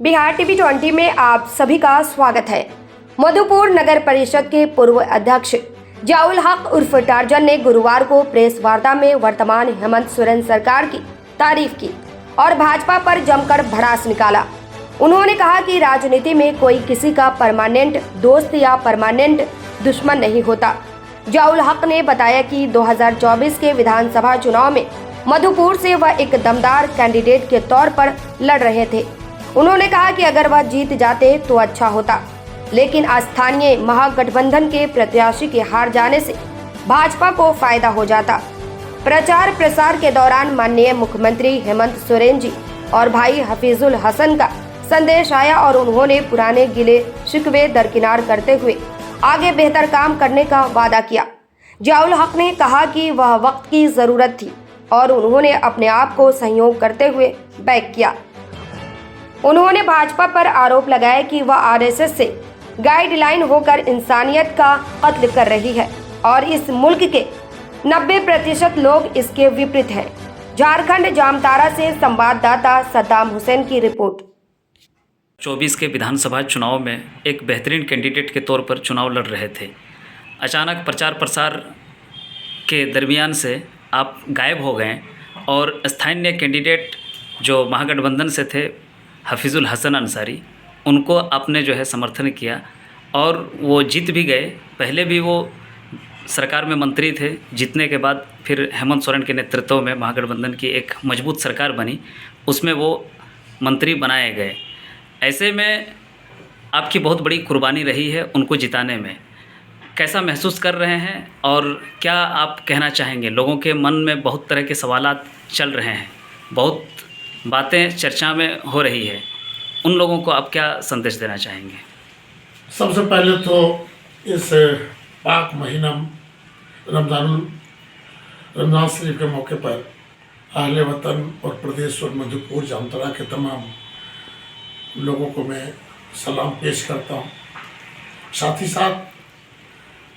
Bihar TV 20 में आप सभी का स्वागत है। मधुपुर नगर परिषद के पूर्व अध्यक्ष जियाउल हक उर्फ टार्जन ने गुरुवार को प्रेस वार्ता में वर्तमान हेमंत सोरेन सरकार की तारीफ की और भाजपा पर जमकर भड़ास निकाला। उन्होंने कहा कि राजनीति में कोई किसी का परमानेंट दोस्त या परमानेंट दुश्मन नहीं होता। जियाउल हक ने बताया कि 2024 के विधानसभा चुनाव में मधुपुर से वह एक दमदार कैंडिडेट के तौर पर लड़ रहे थे। उन्होंने कहा कि अगर वह जीत जाते तो अच्छा होता, लेकिन स्थानीय महागठबंधन के प्रत्याशी के हार जाने से भाजपा को फायदा हो जाता। प्रचार प्रसार के दौरान माननीय मुख्यमंत्री हेमंत सोरेन जी और भाई हफीजुल हसन का संदेश आया और उन्होंने पुराने गिले शिकवे दरकिनार करते हुए आगे बेहतर काम करने का वादा किया। जियाउल हक ने कहा कि वह वक्त की जरूरत थी और उन्होंने अपने आप को सहयोग करते हुए बैक किया। उन्होंने भाजपा पर आरोप लगाया कि वह आरएसएस से गाइडलाइन होकर इंसानियत का कत्ल कर रही है और इस मुल्क के 90% लोग इसके विपरीत हैं। झारखंड जामताड़ा से संवाददाता सद्दाम हुसैन की रिपोर्ट। 24 के विधानसभा चुनाव में एक बेहतरीन कैंडिडेट के तौर पर चुनाव लड़ रहे थे। अचानक प्रचार प्रसार के दरमियान से आप गायब हो गए और स्थानीय कैंडिडेट जो महागठबंधन से थे हफीजुल हसन अंसारी, उनको आपने जो है समर्थन किया और वो जीत भी गए। पहले भी वो सरकार में मंत्री थे, जीतने के बाद फिर हेमंत सोरेन के नेतृत्व में महागठबंधन की एक मजबूत सरकार बनी, उसमें वो मंत्री बनाए गए। ऐसे में आपकी बहुत बड़ी कुर्बानी रही है उनको जिताने में। कैसा महसूस कर रहे हैं और क्या आप कहना चाहेंगे? लोगों के मन में बहुत तरह के सवालात चल रहे हैं, बहुत बातें चर्चा में हो रही है, उन लोगों को आप क्या संदेश देना चाहेंगे? सबसे पहले तो इस पाक महीना रमज़ान शरीफ के मौके पर अहले वतन और प्रदेश और मधुपुर जामताड़ा के तमाम लोगों को मैं सलाम पेश करता हूँ। साथ ही साथ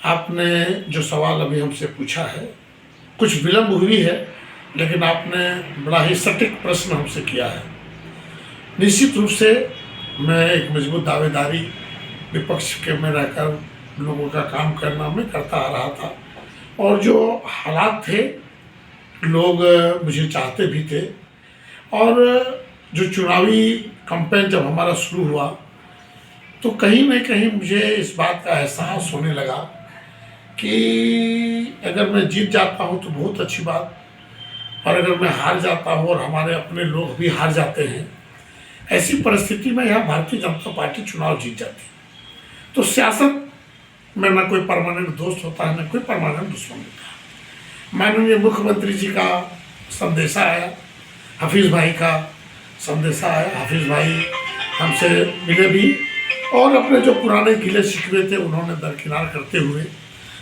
आपने जो सवाल अभी हमसे पूछा है, कुछ विलम्ब हुई है, लेकिन आपने बड़ा ही सटीक प्रश्न हमसे किया है। निश्चित रूप से मैं एक मजबूत दावेदारी विपक्ष के में रहकर लोगों का काम करना मैं करता आ रहा था और जो हालात थे, लोग मुझे चाहते भी थे और जो चुनावी कैंपेन जब हमारा शुरू हुआ तो कहीं न कहीं मुझे इस बात का एहसास होने लगा कि अगर मैं जीत जाता हूँ तो बहुत अच्छी बात, और अगर मैं हार जाता हूँ और हमारे अपने लोग भी हार जाते हैं, ऐसी परिस्थिति में यहाँ भारतीय जनता पार्टी चुनाव जीत जाती है। तो सियासत में न कोई परमानेंट दोस्त होता है, न कोई परमानेंट दुश्मन होता है। माननीय मुख्यमंत्री जी का संदेशा आया, हफीज़ भाई का संदेशा आया, हफीज़ भाई हमसे मिले भी और अपने जो पुराने गिले शिकवे थे उन्होंने दरकिनार करते हुए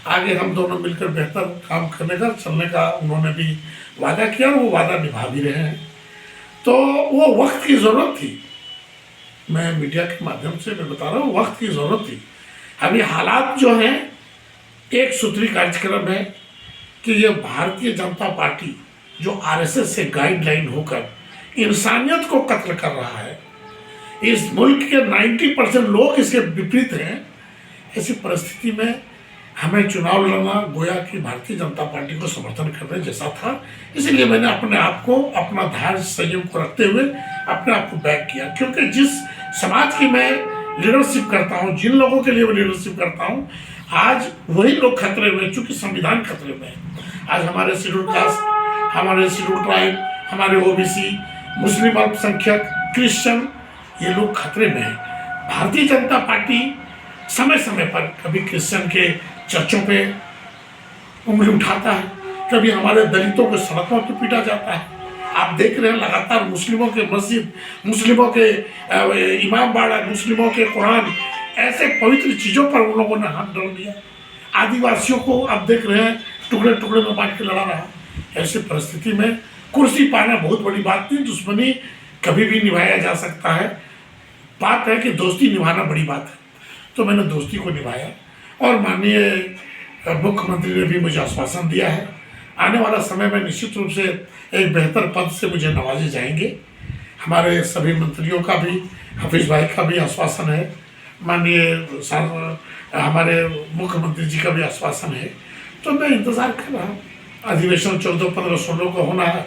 आगे हम दोनों मिलकर बेहतर काम करने का चलने का उन्होंने भी वादा किया और वो वादा निभा भी रहे हैं। तो वो वक्त की ज़रूरत थी, मैं मीडिया के माध्यम से मैं बता रहा हूँ, वक्त की ज़रूरत थी। अभी हालात जो हैं, एक सूत्री कार्यक्रम है कि ये भारतीय जनता पार्टी जो आरएसएस से गाइडलाइन होकर इंसानियत को कत्ल कर रहा है, इस मुल्क के 90% लोग इसके विपरीत हैं। ऐसी परिस्थिति में हमें चुनाव लड़ना गोया कि भारतीय जनता पार्टी को समर्थन करने जैसा था। इसलिए मैंने अपने आप को, अपना धैर्य संयम को रखते हुए अपने आप को बैक किया, क्योंकि जिस समाज की मैं लीडरशिप करता हूँ, जिन लोगों के लिए मैं लीडरशिप करता हूँ, आज वही लोग खतरे में, चूँकि संविधान खतरे में है। आज हमारे शेड्यूल कास्ट, हमारे शेड्यूल ट्राइब, हमारे ओबीसी, मुस्लिम अल्पसंख्यक, क्रिश्चियन, ये लोग खतरे में हैं। भारतीय जनता पार्टी समय समय पर कभी क्रिश्चियन के चर्चों पे उंगली उठाता है, कभी हमारे दलितों को सड़कों पर पीटा जाता है। आप देख रहे हैं लगातार मुस्लिमों के मस्जिद, मुस्लिमों के इमाम बाड़ा, मुस्लिमों के कुरान, ऐसे पवित्र चीज़ों पर उन लोगों ने हाथ डाल दिया। आदिवासियों को आप देख रहे हैं टुकड़े टुकड़े में बांट के लड़ा रहा। ऐसी परिस्थिति में कुर्सी पाना बहुत बड़ी बात नहीं, दुश्मनी कभी भी निभाया जा सकता है। बात है कि दोस्ती निभाना बड़ी बात है। तो मैंने दोस्ती को निभाया और माननीय मुख्यमंत्री ने भी मुझे आश्वासन दिया है, आने वाला समय में निश्चित रूप से एक बेहतर पद से मुझे नवाजे जाएंगे। हमारे सभी मंत्रियों का भी, हाफिज भाई का भी आश्वासन है, माननीय हमारे मुख्यमंत्री जी का भी आश्वासन है। तो मैं इंतज़ार कर रहा हूँ। अधिवेशन 14, 15, 16 को होना है,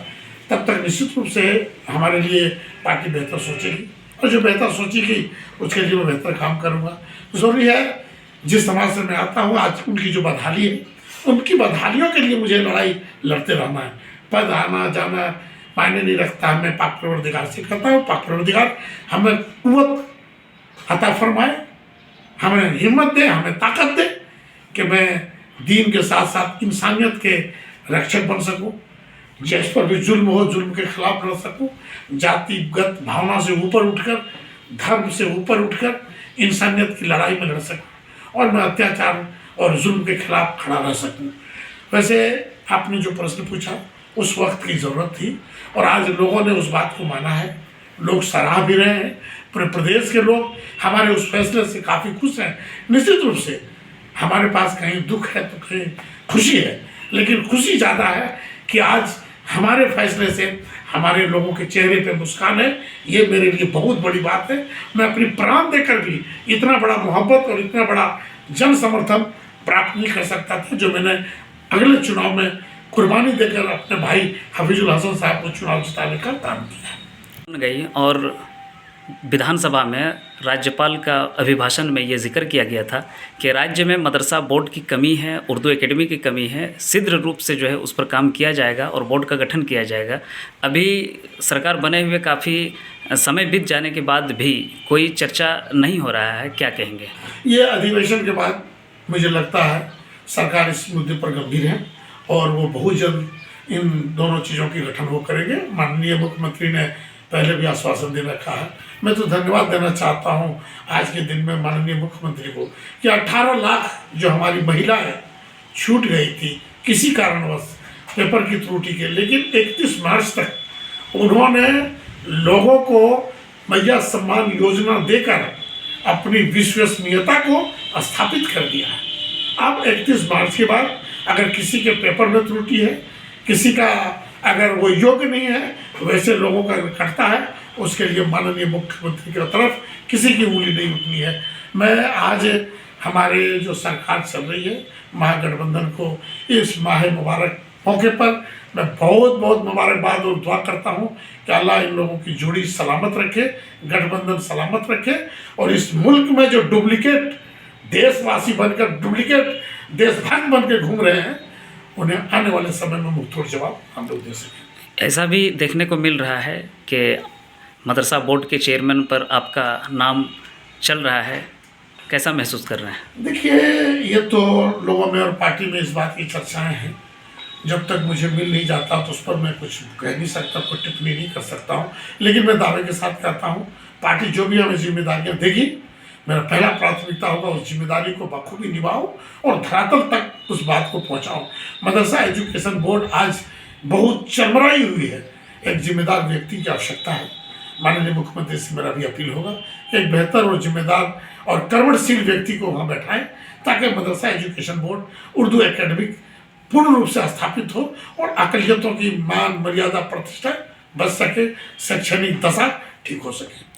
तब तक निश्चित रूप से हमारे लिए पार्टी बेहतर सोचेगी, और जो बेहतर सोचेगी उसके लिए मैं बेहतर काम करूँगा। ज़रूरी है, जिस समाज से मैं आता हूँ, आज उनकी जो बदहाली है, उनकी बदहालियों के लिए मुझे लड़ाई लड़ते रहना है। पद आना जाना मायने नहीं रखता। मैं पाक परवरदिगार से कहता हूँ, पाक परवरदिगार हमें कुव्वत अता फरमाए, हमें हिम्मत दे, हमें ताकत दे कि मैं दीन के साथ साथ इंसानियत के रक्षक बन सकूं, जिस पर भी जुल्म हो, जुल्म के खिलाफ लड़ सकूं, जातिगत भावना से ऊपर उठकर, धर्म से ऊपर उठकर इंसानियत की लड़ाई में लड़ सकूं, और मैं अत्याचार और जुल्म के खिलाफ खड़ा रह सकूं। वैसे आपने जो प्रश्न पूछा, उस वक्त की ज़रूरत थी, और आज लोगों ने उस बात को माना है, लोग सराह भी रहे हैं। पूरे प्रदेश के लोग हमारे उस फैसले से काफ़ी खुश हैं। निश्चित रूप से हमारे पास कहीं दुख है तो कहीं खुशी है, लेकिन खुशी ज़्यादा है कि आज हमारे फैसले से हमारे लोगों के चेहरे पे मुस्कान है। ये मेरे लिए बहुत बड़ी बात है। मैं अपनी प्राण देकर भी इतना बड़ा मोहब्बत और इतना बड़ा जन समर्थन प्राप्त नहीं कर सकता था, जो मैंने अगले चुनाव में कुर्बानी देकर अपने भाई हफीजुल हसन साहब को चुनाव जिताने का काम किया। गई और विधानसभा में राज्यपाल का अभिभाषण में ये जिक्र किया गया था कि राज्य में मदरसा बोर्ड की कमी है, उर्दू एकेडमी की कमी है, शीघ्र रूप से जो है उस पर काम किया जाएगा और बोर्ड का गठन किया जाएगा। अभी सरकार बने हुए काफ़ी समय बीत जाने के बाद भी कोई चर्चा नहीं हो रहा है, क्या कहेंगे? ये अधिवेशन के बाद मुझे लगता है सरकार इस मुद्दे पर गंभीर है, और वो बहुत जल्द इन दोनों चीज़ों की गठन वो करेंगे। माननीय मुख्यमंत्री ने पहले भी आश्वासन दे रखा है। मैं तो धन्यवाद देना चाहता हूँ आज के दिन में माननीय मुख्यमंत्री को कि 18 लाख जो हमारी महिलाएं छूट गई थी किसी कारणवश पेपर की त्रुटि के, लेकिन 31 मार्च तक उन्होंने लोगों को मैया सम्मान योजना देकर अपनी विश्वसनीयता को स्थापित कर दिया है। अब 31 मार्च के बाद अगर किसी के पेपर में त्रुटि है, किसी का अगर वो योग्य नहीं है, वैसे लोगों का कटता है, उसके लिए माननीय मुख्यमंत्री की तरफ किसी की उंगली नहीं उठनी है। मैं आज हमारे जो सरकार चल रही है महागठबंधन को इस माह मुबारक मौके पर मैं बहुत बहुत मुबारकबाद और दुआ करता हूँ कि अल्लाह इन लोगों की जोड़ी सलामत रखे, गठबंधन सलामत रखे, और इस मुल्क में जो डुप्लीकेट देशवासी बनकर डुप्लीकेट देशभक्त बन के घूम रहे हैं, उन्हें आने वाले समय में मुंहतोड़ जवाब हम लोग दे सकें। ऐसा भी देखने को मिल रहा है कि मदरसा बोर्ड के चेयरमैन पर आपका नाम चल रहा है, कैसा महसूस कर रहे हैं? देखिए, ये तो लोगों में और पार्टी में इस बात की चर्चाएं हैं। जब तक मुझे मिल नहीं जाता तो उस पर मैं कुछ कह नहीं सकता, कोई टिप्पणी नहीं कर सकता हूँ। लेकिन मैं दावे के साथ कहता हूँ, पार्टी जो भी हमें जिम्मेदारियाँ देगी, मेरा पहला प्राथमिकता होगा उस जिम्मेदारी को बखूबी निभाओ और धरातल तक उस बात को पहुँचाओ। मदरसा एजुकेशन बोर्ड आज बहुत चरमराई हुई है। एक जिम्मेदार व्यक्ति की आवश्यकता है। माननीय मुख्यमंत्री से मेरा भी अपील होगा, एक बेहतर और जिम्मेदार और कर्मठशील व्यक्ति को वहाँ बैठाएं, ताकि मदरसा एजुकेशन बोर्ड उर्दू एकेडमिक पूर्ण रूप से स्थापित हो और अकलियतों की मान मर्यादा प्रतिष्ठा बच सके, शैक्षणिक दशा ठीक हो सके।